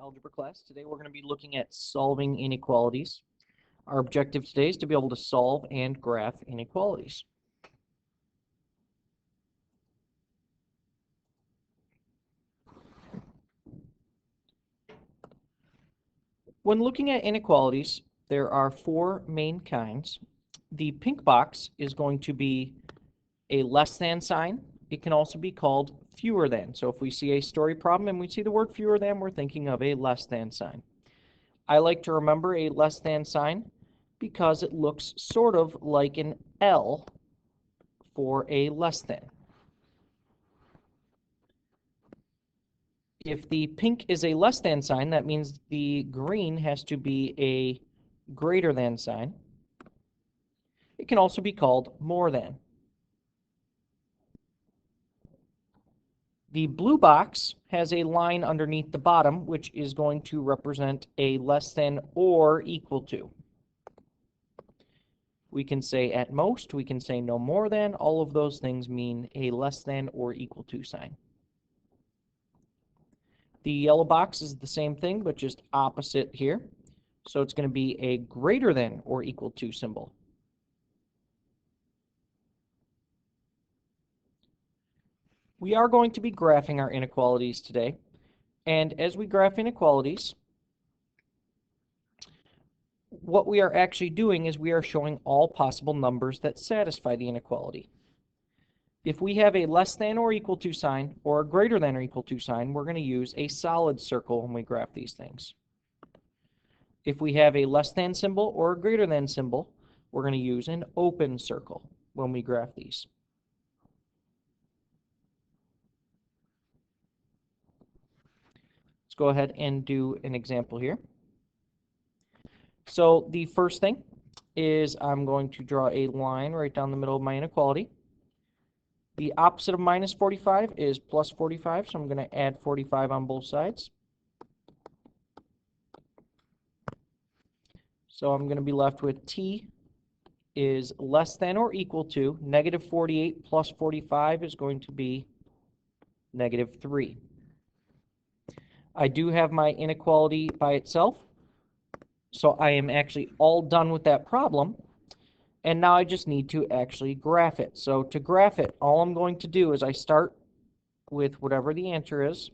algebra class. Today we're going to be looking at solving inequalities. Our objective today is to be able to solve and graph inequalities. When looking at inequalities, there are four main kinds. The pink box is going to be a less than sign. It can also be called fewer than. So if we see a story problem and we see the word fewer than, we're thinking of a less than sign. I like to remember a less than sign because it looks sort of like an L for a less than. If the pink is a less than sign, that means the green has to be a greater than sign. It can also be called more than. The blue box has a line underneath the bottom, which is going to represent a less than or equal to. We can say at most, we can say no more than. All of those things mean a less than or equal to sign. The yellow box is the same thing, but just opposite here. So it's going to be a greater than or equal to symbol. We are going to be graphing our inequalities today. And as we graph inequalities, what we are actually doing is we are showing all possible numbers that satisfy the inequality. If we have a less than or equal to sign or a greater than or equal to sign, we're going to use a solid circle when we graph these things. If we have a less than symbol or a greater than symbol, we're going to use an open circle when we graph these. Let's go ahead and do an example here. So the first thing is I'm going to draw a line right down the middle of my inequality. The opposite of minus 45 is plus 45, so I'm going to add 45 on both sides. So I'm going to be left with t is less than or equal to negative 48 plus 45 is going to be negative 3. I do have my inequality by itself, so I am actually all done with that problem. And now I just need to actually graph it. So to graph it, all I'm going to do is I start with whatever the answer is,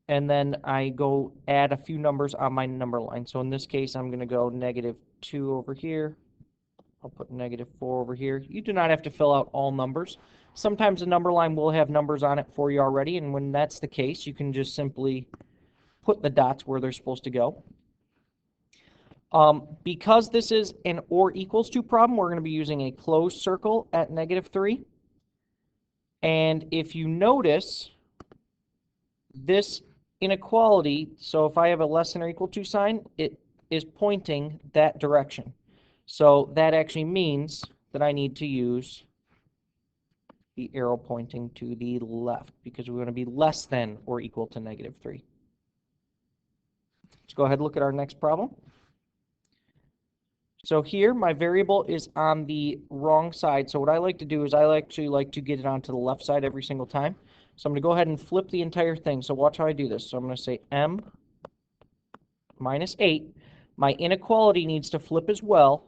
and then I go add a few numbers on my number line. So in this case, I'm going to go negative 2 over here. I'll put negative 4 over here. You do not have to fill out all numbers. Sometimes the number line will have numbers on it for you already, and when that's the case, you can just simply put the dots where they're supposed to go. Because this is an or equals to problem, we're going to be using a closed circle at negative 3. And if you notice, this inequality, so if I have a less than or equal to sign, it is pointing that direction. So that actually means that I need to use the arrow pointing to the left because we want to be less than or equal to negative 3. Let's go ahead and look at our next problem. So here, my variable is on the wrong side. So what I like to do is I actually like to get it onto the left side every single time. So I'm going to go ahead and flip the entire thing. So watch how I do this. So I'm going to say m minus 8. My inequality needs to flip as well,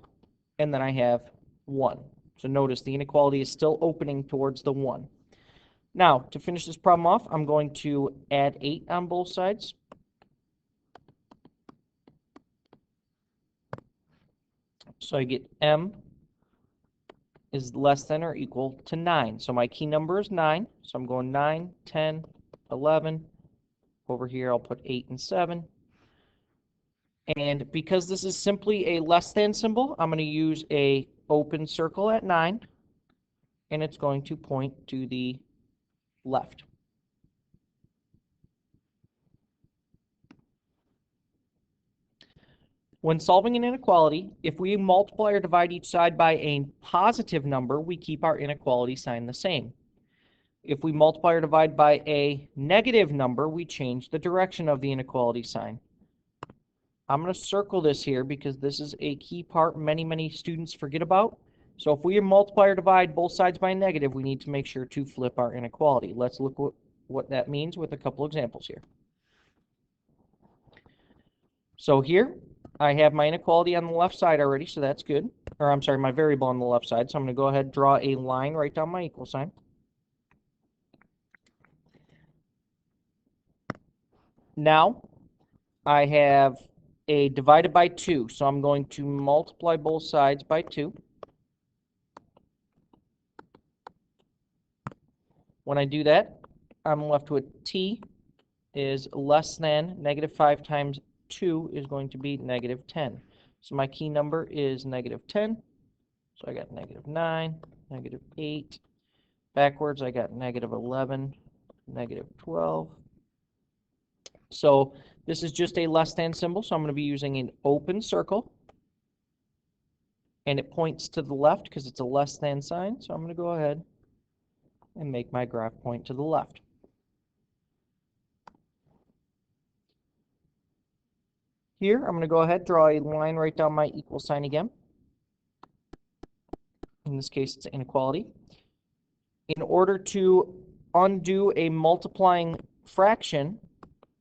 and then I have 1. So notice the inequality is still opening towards the 1. Now, to finish this problem off, I'm going to add 8 on both sides. So I get m is less than or equal to 9. So my key number is 9. So I'm going 9, 10, 11. Over here, I'll put 8 and 7. And because this is simply a less than symbol, I'm going to use a open circle at 9. And it's going to point to the left. When solving an inequality, if we multiply or divide each side by a positive number, we keep our inequality sign the same. If we multiply or divide by a negative number, we change the direction of the inequality sign. I'm going to circle this here because this is a key part many students forget about. So if we multiply or divide both sides by a negative, we need to make sure to flip our inequality. Let's look what that means with a couple examples here. So here, I have my inequality on the left side already, so that's good. Or I'm sorry, my variable on the left side. So I'm going to go ahead and draw a line right down my equal sign. Now, I have a divided by 2, so I'm going to multiply both sides by 2. When I do that, I'm left with t is less than negative 5 times 2 is going to be negative 10. So my key number is negative 10. So I got negative 9, negative 8. Backwards, I got negative 11, negative 12. So this is just a less than symbol, so I'm going to be using an open circle. And it points to the left because it's a less than sign. So I'm going to go ahead and make my graph point to the left. Here, I'm going to go ahead and draw a line right down my equal sign again. In this case, it's inequality. In order to undo a multiplying fraction,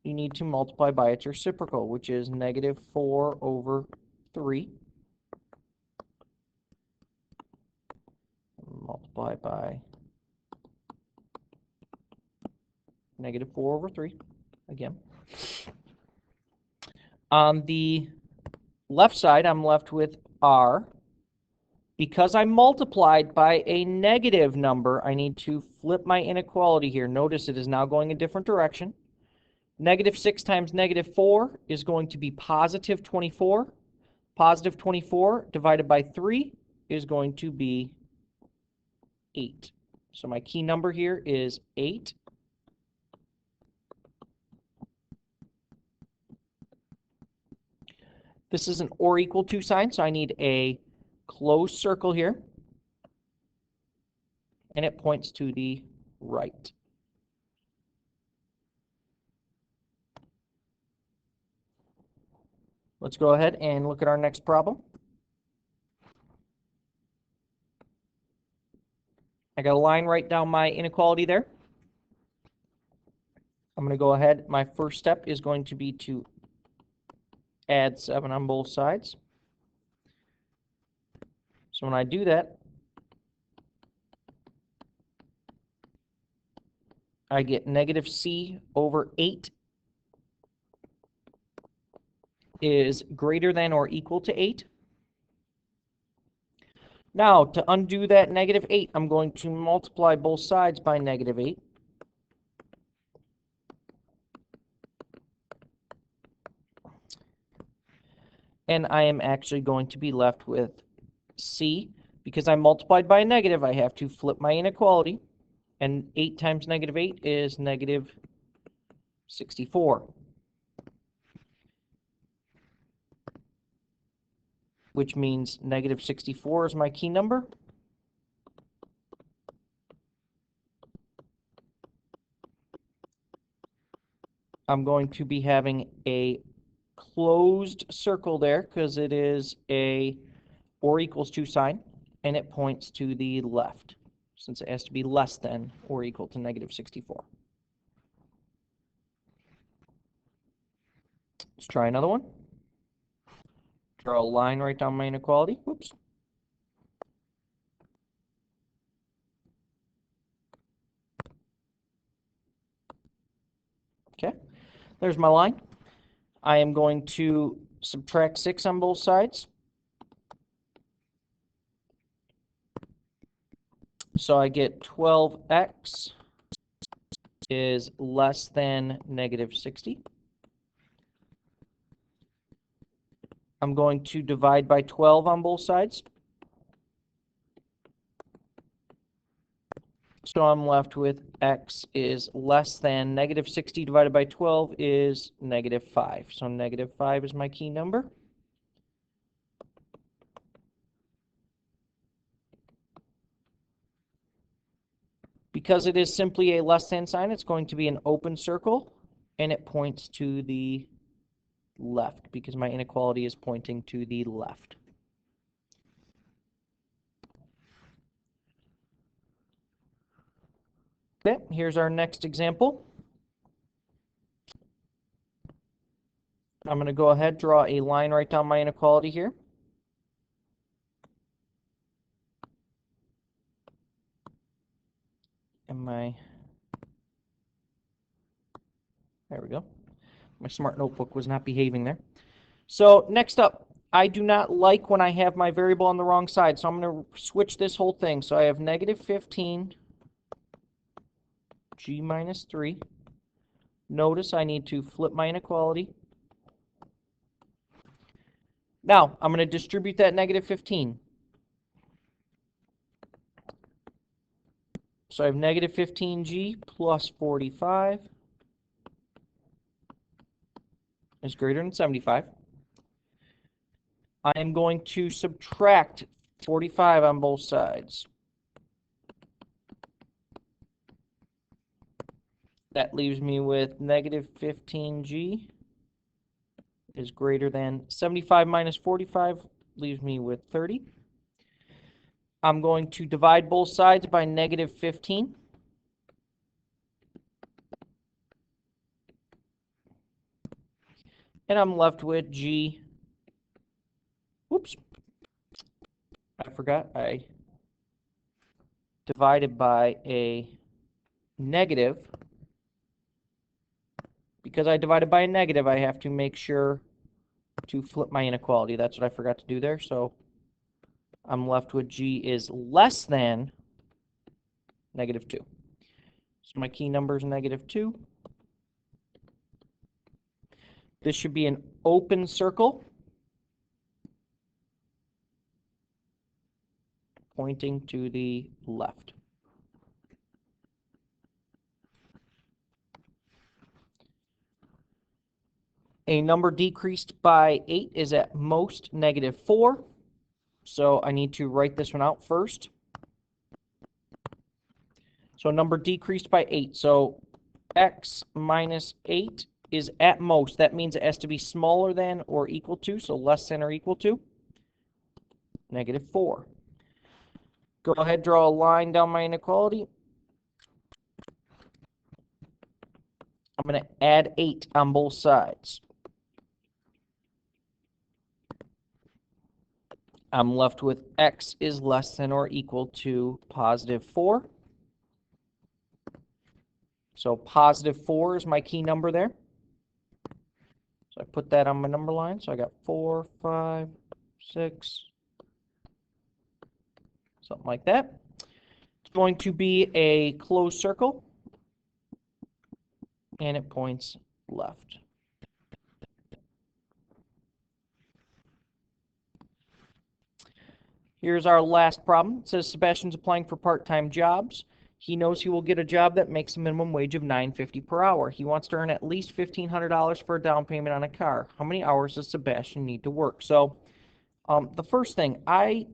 you need to multiply by its reciprocal, which is negative 4 over 3. Multiply by negative 4 over 3 again. On the left side, I'm left with r. Because I multiplied by a negative number, I need to flip my inequality here. Notice it is now going a different direction. Negative 6 times negative 4 is going to be positive 24. Positive 24 divided by 3 is going to be 8. So my key number here is 8. This is an or equal to sign, so I need a closed circle here. And it points to the right. Let's go ahead and look at our next problem. I got a line right down my inequality there. I'm going to go ahead. My first step is going to be to add 7 on both sides. So when I do that, I get negative c over 8 is greater than or equal to 8. Now, to undo that negative 8, I'm going to multiply both sides by negative 8. And I am actually going to be left with c. Because I multiplied by a negative, I have to flip my inequality. And 8 times negative 8 is negative 64. Which means negative 64 is my key number. I'm going to be having a closed circle there because it is a or equals to sign, and it points to the left since it has to be less than or equal to negative 64. Let's try another one. Draw a line right down my inequality. Whoops. Okay, there's my line. I am going to subtract 6 on both sides. So I get 12x is less than negative 60. I'm going to divide by 12 on both sides. So I'm left with x is less than negative 60 divided by 12 is negative 5. So negative 5 is my key number. Because it is simply a less than sign, it's going to be an open circle, and it points to the left because my inequality is pointing to the left. Okay, here's our next example. I'm going to go ahead, draw a line right down my inequality here. And there we go. My smart notebook was not behaving there. So next up, I do not like when I have my variable on the wrong side, so I'm going to switch this whole thing. So I have negative 15 g minus 3. Notice I need to flip my inequality. Now, I'm going to distribute that negative 15. So I have negative 15g plus 45 is greater than 75. I am going to subtract 45 on both sides. That leaves me with negative 15g is greater than 75 minus 45 leaves me with 30. I'm going to divide both sides by negative 15. And I'm left with g. Whoops. I forgot I divided by a negative. Because I divided by a negative, I have to make sure to flip my inequality. That's what I forgot to do there. So I'm left with g is less than negative 2. So my key number is negative 2. This should be an open circle pointing to the left. A number decreased by 8 is at most negative 4. So I need to write this one out first. So a number decreased by 8. So x minus 8 is at most. That means it has to be smaller than or equal to, so less than or equal to, negative 4. Go ahead, draw a line down my inequality. I'm going to add 8 on both sides. I'm left with x is less than or equal to positive 4. So positive 4 is my key number there. So I put that on my number line. So I got 4, 5, 6, something like that. It's going to be a closed circle, and it points left. Here's our last problem. It says Sebastian's applying for part-time jobs. He knows he will get a job that makes a minimum wage of $9.50 per hour. He wants to earn at least $1,500 for a down payment on a car. How many hours does Sebastian need to work? So the first thing, I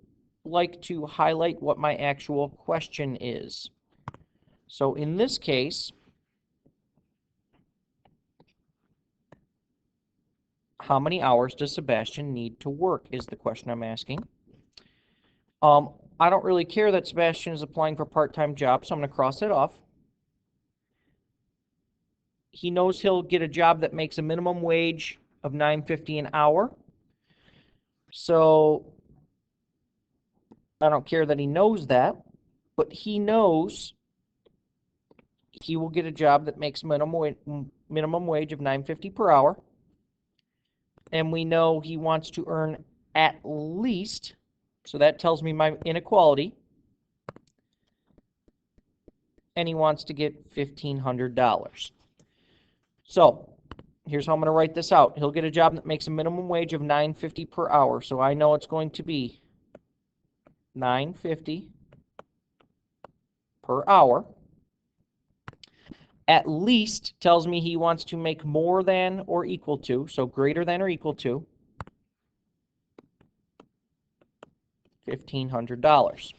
like to highlight what my actual question is. So in this case, how many hours does Sebastian need to work is the question I'm asking. I don't really care that Sebastian is applying for part-time jobs, so I'm going to cross it off. He knows he'll get a job that makes a minimum wage of $9.50 an hour. So I don't care that he knows that, but he knows he will get a job that makes minimum wage of $9.50 per hour. And we know he wants to earn at least, so that tells me my inequality, and he wants to get $1,500. So here's how I'm going to write this out. He'll get a job that makes a minimum wage of $9.50 per hour. So I know it's going to be $9.50 per hour. At least tells me he wants to make more than or equal to, so greater than or equal to, $1,500.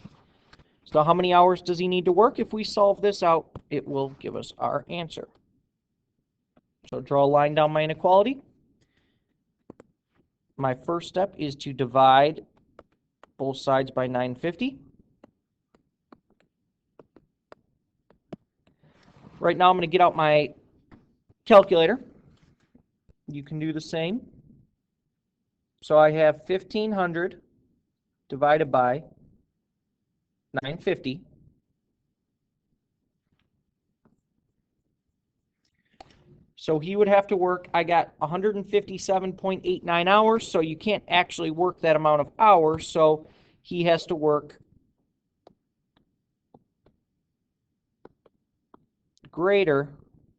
So how many hours does he need to work? If we solve this out, it will give us our answer. So draw a line down my inequality. My first step is to divide both sides by 950. Right now I'm going to get out my calculator. you can do the same. So I have 1,500 divided by 950. So he would have to work, I got 157.89 hours, so you can't actually work that amount of hours, so he has to work greater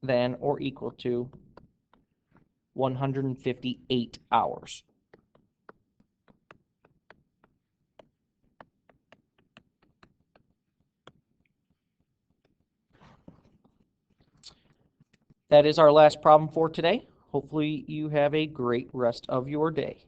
than or equal to 158 hours. That is our last problem for today. Hopefully you have a great rest of your day.